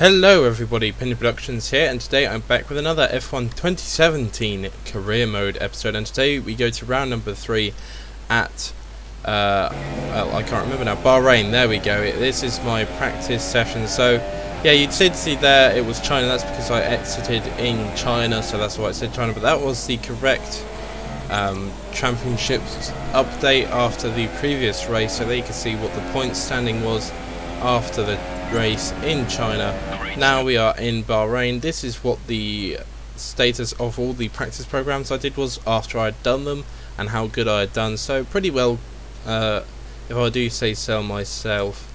Hello everybody, Pinder Productions here, and today I'm back with another F1 2017 career mode episode, and today we go to round number 3 at, well, I can't remember now, Bahrain. There we go. This is my practice session. So yeah, you did see there it was China. That's because I exited in China, so that's why it said China, but that was the correct championships update after the previous race, so there you can see what the point standing was after the race in China. Now we are in Bahrain. This is what the status of all the practice programs I did was after I had done them and how good I had done. So pretty well, if I do say so myself,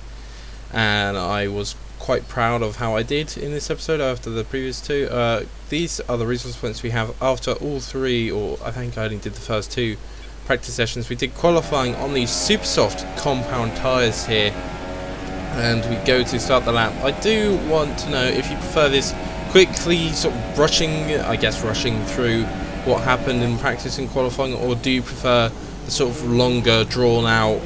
and I was quite proud of how I did in this episode after the previous two. These are the resource points we have after all three, or I think I only did the first two practice sessions. We did qualifying on these super soft compound tyres here, and we go to start the lap. I do want to know if you prefer this quickly sort of rushing through what happened in practice and qualifying, or do you prefer the sort of longer, drawn out,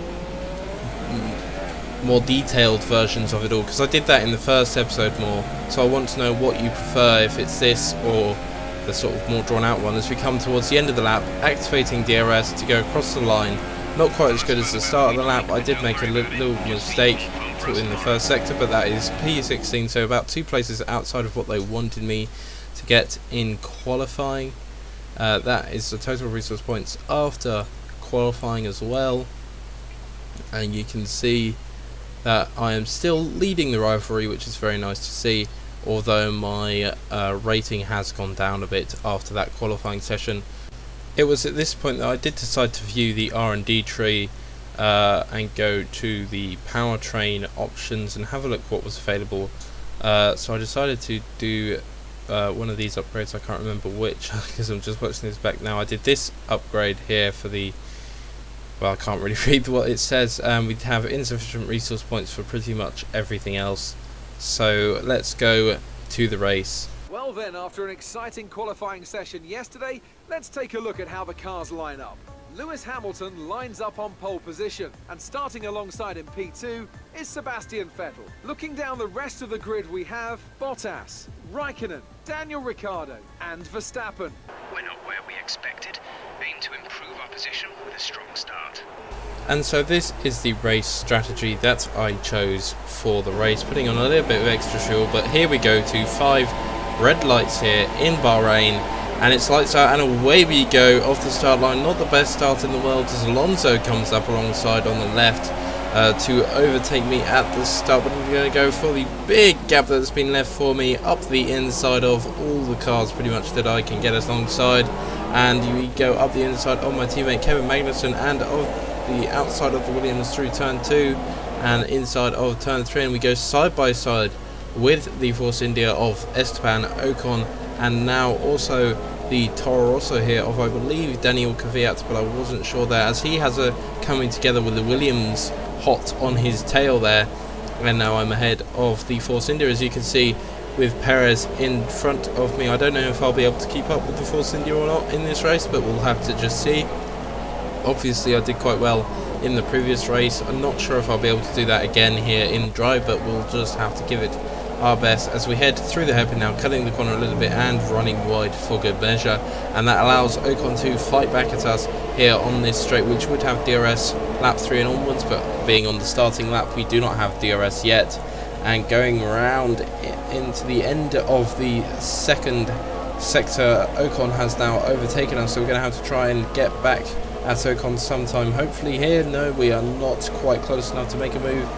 more detailed versions of it all? Because I did that in the first episode more, so I want to know what you prefer, if it's this or the sort of more drawn out one. As we come towards the end of the lap, activating DRS to go across the line. Not quite as good as the start of the lap. I did make a little mistake in the first sector, but that is P16, so about 2 places outside of what they wanted me to get in qualifying. That is the total resource points after qualifying as well, and you can see that I am still leading the rivalry, which is very nice to see, although my rating has gone down a bit after that qualifying session. It was at this point that I did decide to view the R&D tree and go to the powertrain options and have a look what was available. So I decided to do one of these upgrades. I can't remember which because I'm just watching this back now. I did this upgrade here for the, well, I can't really read what it says. We have insufficient resource points for pretty much everything else. So let's go to the race. Well then, after an exciting qualifying session yesterday, let's take a look at how the cars line up. Lewis Hamilton lines up on pole position, and starting alongside in P2 is Sebastian Vettel. Looking down the rest of the grid, we have Bottas, Raikkonen, Daniel Ricciardo and Verstappen. We're not where we expected. Aim to improve our position with a strong start. And so this is the race strategy that I chose for the race, putting on a little bit of extra fuel. But here we go to 5 red lights here in Bahrain, and it's lights out and away we go off the start line. Not the best start in the world as Alonso comes up alongside on the left to overtake me at the start, but I'm going to go for the big gap that's been left for me up the inside of all the cars pretty much that I can get alongside, and we go up the inside of my teammate Kevin Magnussen and of the outside of the Williams through turn 2 and inside of turn 3, and we go side by side with the Force India of Esteban Ocon, and now also the Toro Rosso here of, I believe, Daniel Kvyat, but I wasn't sure there, as he has a coming together with the Williams hot on his tail there. And now I'm ahead of the Force India, as you can see, with Perez in front of me. I don't know if I'll be able to keep up with the Force India or not in this race, but we'll have to just see. Obviously I did quite well in the previous race. I'm not sure if I'll be able to do that again here in drive, but we'll just have to give it our best as we head through the hairpin now, cutting the corner a little bit and running wide for good measure, and that allows Ocon to fight back at us here on this straight, which would have DRS lap 3 and onwards, but being on the starting lap we do not have DRS yet. And going around into the end of the second sector, Ocon has now overtaken us, so we're going to have to try and get back at Ocon sometime hopefully here. No, we are not quite close enough to make a move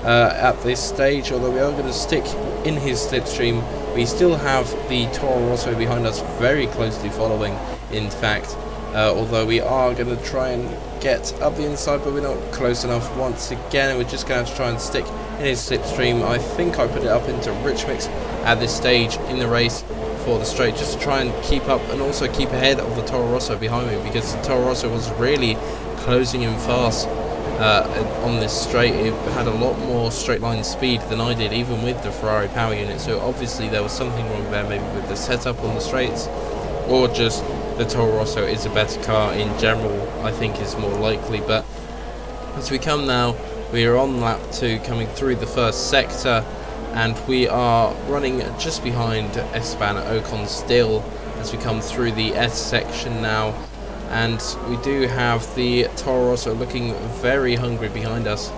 at this stage, although we are going to stick in his slipstream. We still have the Toro Rosso behind us very closely following, in fact, although we are going to try and get up the inside, but we're not close enough once again, and we're just going to have to try and stick in his slipstream. I think I put it up into rich mix at this stage in the race for the straight, just to try and keep up and also keep ahead of the Toro Rosso behind me, because the Toro Rosso was really closing in fast on this straight. It had a lot more straight line speed than I did, even with the Ferrari power unit, so obviously there was something wrong there, maybe with the setup on the straights, or just the Toro Rosso is a better car in general, I think is more likely. But as we come now, we are on lap 2 coming through the first sector, and we are running just behind Esteban Ocon still as we come through the S section now, and we do have the Toro Rosso looking very hungry behind us,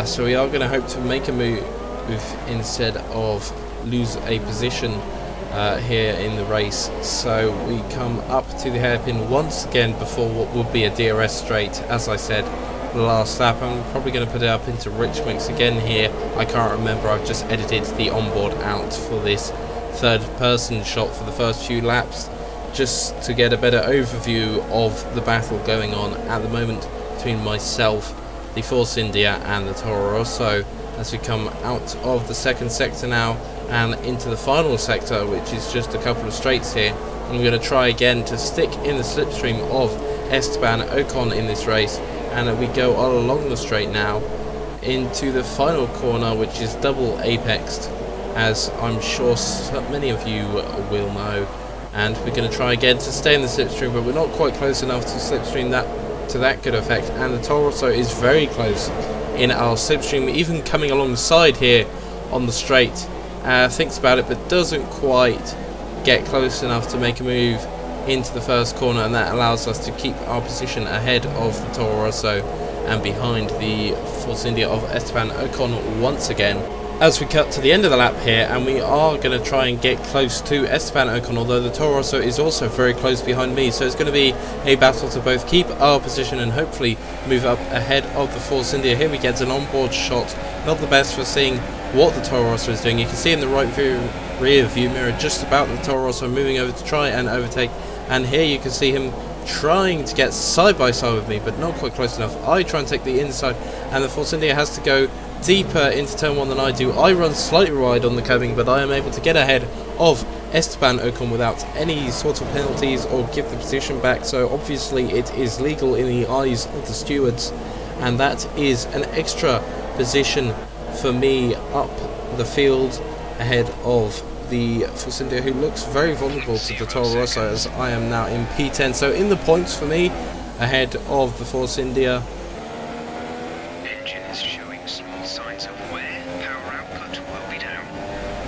so we are going to hope to make a move instead of lose a position here in the race. So we come up to the hairpin once again before what would be a DRS straight, as I said the last lap. I'm probably going to put it up into rich mix again here. I can't remember, I've just edited the onboard out for this third person shot for the first few laps, just to get a better overview of the battle going on at the moment between myself, the Force India and the Toro Rosso, as we come out of the second sector now and into the final sector, which is just a couple of straights here. And we're going to try again to stick in the slipstream of Esteban Ocon in this race, and we go all along the straight now into the final corner, which is double apexed, as I'm sure many of you will know. And we're going to try again to stay in the slipstream, but we're not quite close enough to slipstream that to that good effect, and the Toro Rosso is very close in our slipstream, even coming alongside here on the straight. Thinks about it but doesn't quite get close enough to make a move into the first corner, and that allows us to keep our position ahead of the Toro Rosso and behind the Force India of Esteban Ocon once again. As we cut to the end of the lap here, and we are going to try and get close to Esteban Ocon, although the Toro Rosso is also very close behind me, so it's going to be a battle to both keep our position and hopefully move up ahead of the Force India. Here we get an onboard shot, not the best for seeing what the Toro Rosso is doing. You can see in the right rear view mirror just about the Toro Rosso moving over to try and overtake, and here you can see him trying to get side by side with me but not quite close enough. I try and take the inside, and the Force India has to go deeper into turn 1 than I do. I run slightly wide on the curbing, but I am able to get ahead of Esteban Ocon without any sort of penalties or give the position back, so obviously it is legal in the eyes of the stewards, and that is an extra position for me up the field ahead of the Force India, who looks very vulnerable to the Toro Rosso, as I am now in P10. So in the points for me, ahead of the Force India. Engine is showing small signs of wear. Power output will be down.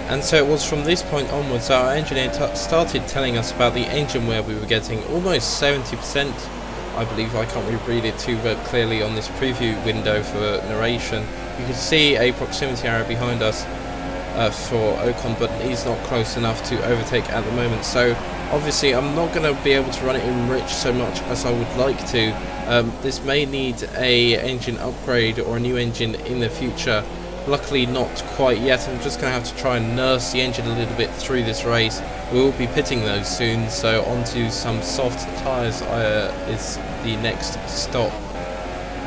And so it was from this point onwards that our engineer started telling us about the engine wear we were getting, almost 70%. I believe. I can't really read it too clearly on this preview window for narration. You can see a proximity arrow behind us for Ocon, but he's not close enough to overtake at the moment, so obviously I'm not going to be able to run it in rich so much as I would like to. This may need a engine upgrade or a new engine in the future. Luckily not quite yet. I'm just going to have to try and nurse the engine a little bit through this race. We will be pitting those soon, so onto some soft tyres is the next stop.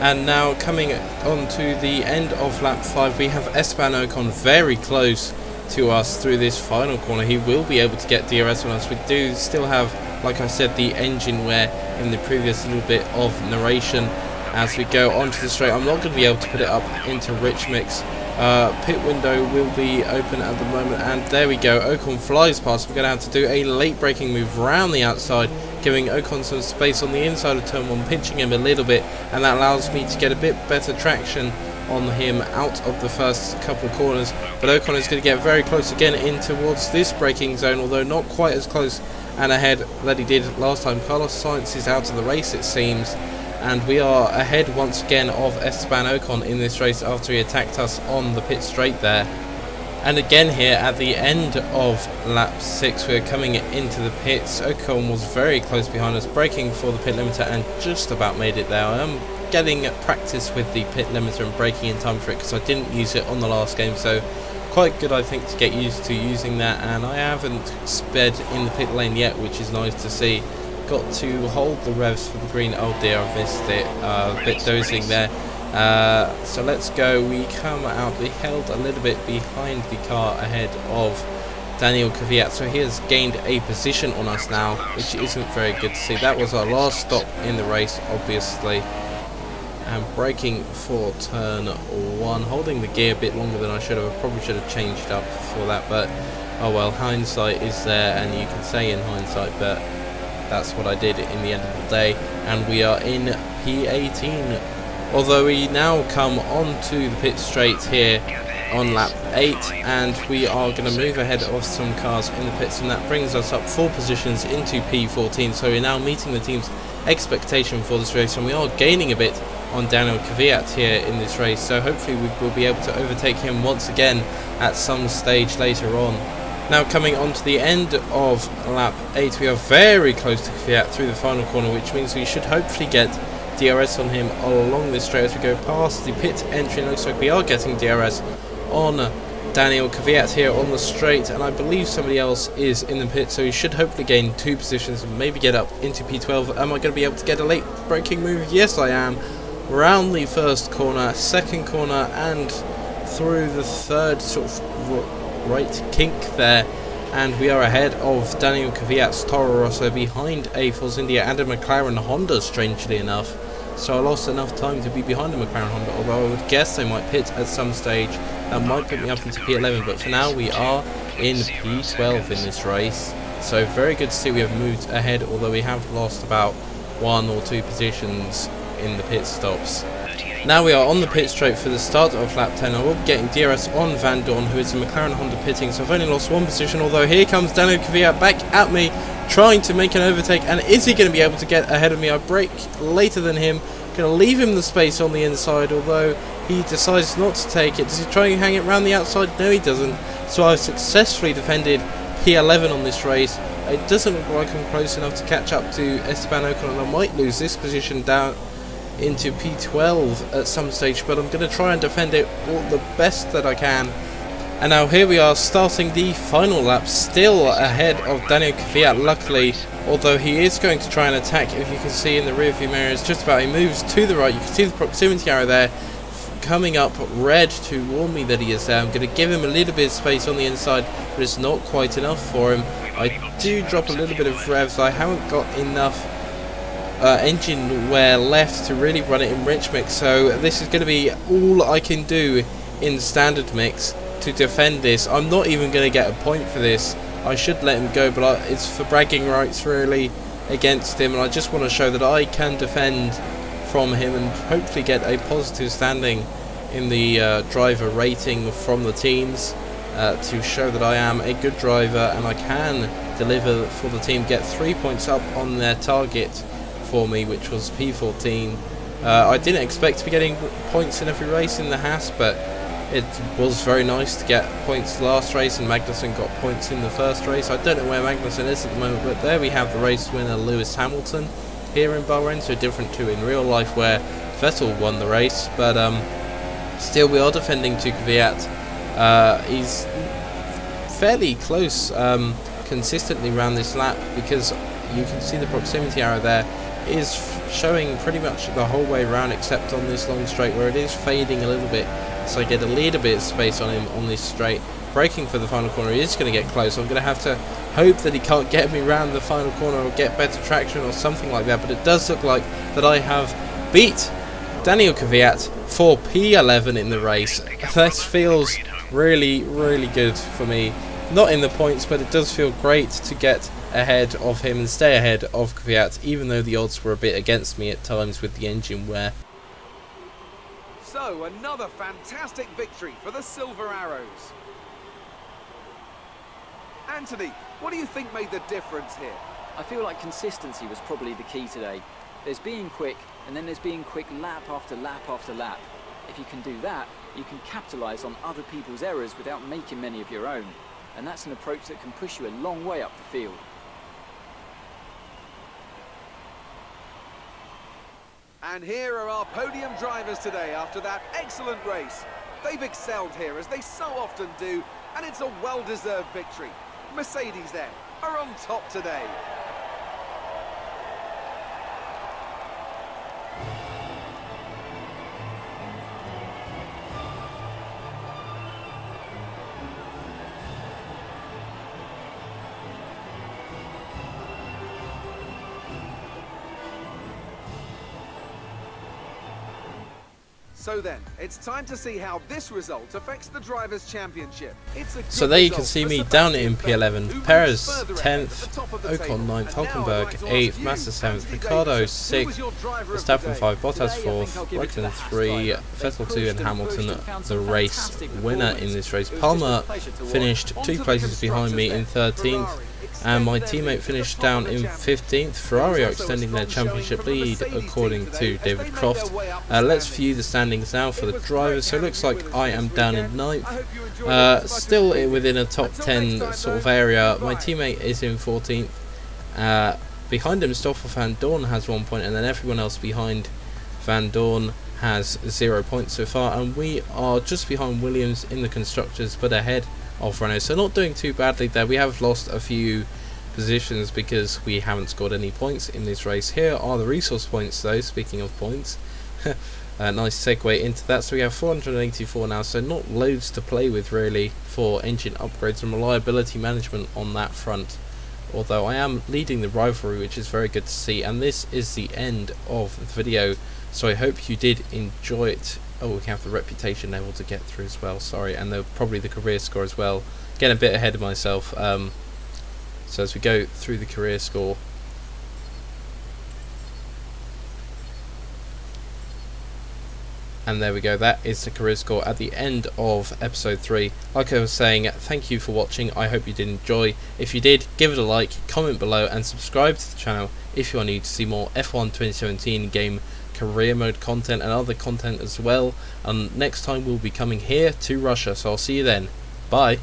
And now coming on to the end of lap 5, we have Esteban Ocon very close to us through this final corner. He will be able to get DRS on us. We do still have, like I said, the engine wear in the previous little bit of narration. As we go onto the straight, I'm not going to be able to put it up into rich mix. Pit window will be open at the moment, and there we go. Ocon flies past. We're going to have to do a late braking move round the outside, giving Ocon some space on the inside of turn 1, pinching him a little bit, and that allows me to get a bit better traction on him out of the first couple of corners. But Ocon is going to get very close again in towards this braking zone, although not quite as close and ahead that he did last time. Carlos Sainz is out of the race, it seems, and we are ahead once again of Esteban Ocon in this race after he attacked us on the pit straight there. And again here at the end of lap 6, we're coming into the pits. Ocon was very close behind us, braking for the pit limiter, and just about made it there. I am getting practice with the pit limiter and braking in time for it, because I didn't use it on the last game, so quite good I think to get used to using that. And I haven't sped in the pit lane yet, which is nice to see. Got to hold the revs for the green. Oh dear, I missed it. A bit dozing there. So let's go. We come out, we held a little bit behind the car ahead of Daniel Kvyat, so he has gained a position on us now, which isn't very good to see. That was our last stop in the race, obviously. And braking for turn 1, holding the gear a bit longer than I should have. I probably should have changed up for that, but oh well, hindsight is there, and you can say in hindsight, but that's what I did in the end of the day. And we are in P18. Although we now come onto the pit straight here on lap 8, and we are going to move ahead of some cars in the pits, and that brings us up 4 positions into P14. So we're now meeting the team's expectation for this race, and we are gaining a bit on Daniel Kvyat here in this race, so hopefully we will be able to overtake him once again at some stage later on. Now coming on to the end of lap 8, we are very close to Kvyat through the final corner, which means we should hopefully get DRS on him along this straight as we go past the pit entry. It looks like we are getting DRS on Daniel Kvyat here on the straight, and I believe somebody else is in the pit, so he should hopefully gain 2 positions and maybe get up into P12. Am I going to be able to get a late braking move? Yes, I am. Round the first corner, second corner, and through the third sort of right kink there, and we are ahead of Daniel Kvyat's Toro Rosso, behind a Force India and a McLaren Honda, strangely enough. So I lost enough time to be behind a McLaren Honda, although I would guess they might pit at some stage. That might put me up into P11, but for now we are in P12 in this race. So very good to see we have moved ahead, although we have lost about 1 or 2 positions in the pit stops. Now we are on the pit straight for the start of lap 10. I will be getting DRS on Van Dorn, who is a McLaren Honda pitting, so I've only lost 1 position, although here comes Daniel Kvyat back at me, trying to make an overtake, and is he going to be able to get ahead of me? I brake later than him, going to leave him the space on the inside, although he decides not to take it. Does he try and hang it around the outside? No, he doesn't. So I've successfully defended P11 on this race. It doesn't look like I'm close enough to catch up to Esteban Ocon, and I might lose this position down into P12 at some stage, but I'm going to try and defend it all the best that I can. And now here we are starting the final lap, still ahead of Daniel Kvyat, luckily, although he is going to try and attack. If you can see in the rear view mirror, it's just about, he moves to the right, you can see the proximity arrow there coming up red to warn me that he is there. I'm going to give him a little bit of space on the inside, but it's not quite enough for him. I do drop a little bit of revs. I haven't got enough engine wear left to really run it in rich mix, so this is going to be all I can do in standard mix to defend this. I'm not even going to get a point for this. I should let him go, but it's for bragging rights really against him, and I just want to show that I can defend from him and hopefully get a positive standing in the driver rating from the teams, to show that I am a good driver and I can deliver for the team, get 3 points up on their target for me, which was P14. I didn't expect to be getting points in every race in the Haas, but it was very nice to get points last race, and Magnussen got points in the first race. I don't know where Magnussen is at the moment, but there we have the race winner, Lewis Hamilton, here in Bahrain, so different to in real life where Vettel won the race, but still we are defending to Kvyat. He's fairly close consistently around this lap, because you can see the proximity arrow there is showing pretty much the whole way around, except on this long straight where it is fading a little bit, so I get a little bit of space on him on this straight. Braking for the final corner, he is going to get close. I'm going to have to hope that he can't get me around the final corner or get better traction or something like that, but it does look like that I have beat Daniel Kvyat for P11 in the race. That feels really, really good for me. Not in the points, but it does feel great to get ahead of him and stay ahead of Kvyat, even though the odds were a bit against me at times with the engine wear. So, another fantastic victory for the Silver Arrows. Anthony, what do you think made the difference here? I feel like consistency was probably the key today. There's being quick, and then there's being quick lap after lap after lap. If you can do that, you can capitalise on other people's errors without making many of your own. And that's an approach that can push you a long way up the field. And here are our podium drivers today after that excellent race. They've excelled here, as they so often do, and it's a well-deserved victory. Mercedes, then, are on top today. So then, it's time to see how this result affects the Drivers' Championship. It's a good So there you can result see for me Sebastian down in Vettel, P11, who moves Perez further ahead at 10th, the top of the Ocon table. 9th, And now I'd Hulkenberg like to ask 8th, you, Massa 7th, Anthony Ricciardo Davis, who was 6th, your driver of the Verstappen day? 5, Bottas Today, I think 4th, I'll give it to the Raikkonen Haas 3, driver. They Vettel 2 pushed and and Hamilton pushed and found the some race fantastic winner in performance. this race. It was Palmer just a pleasure to watch. finished On 2 to the places behind me in constructors then. 13th, Ferrari and my extend their teammate lead to the finished top of down the in championship. 15th. Ferrari There are was also a extending their strong showing championship from the lead Mercedes according team to today as David they made Croft. their way up the Let's standings. view the standings now for It the was drivers. So it great looks having like you with I us am this down in weekend. 9th. I hope you enjoyed it as much as Still we did. within a top Until 10 next time, sort of though, area. My goodbye. teammate is in 14th. Behind him, Stoffel Van Dorn has 1 point, and then everyone else behind Van Dorn has 0 points so far, and we are just behind Williams in the constructors, but ahead of Renault. So not doing too badly there. We have lost a few positions because we haven't scored any points in this race. Here are the resource points though, speaking of points. Nice segue into that. So we have 484 now, so not loads to play with really for engine upgrades and reliability management on that front, although I am leading the rivalry, which is very good to see. And this is the end of the video, so I hope you did enjoy it. Oh, we have the reputation level to get through as well, sorry, and probably the career score as well. Getting a bit ahead of myself. So as we go through the career score, and there we go, that is the career score at the end of episode 3. Like I was saying, thank you for watching. I hope you did enjoy. If you did, give it a like, comment below, and subscribe to the channel if you are new to see more F1 2017 game career mode content and other content as well. And next time we'll be coming here to Russia, so I'll see you then. Bye.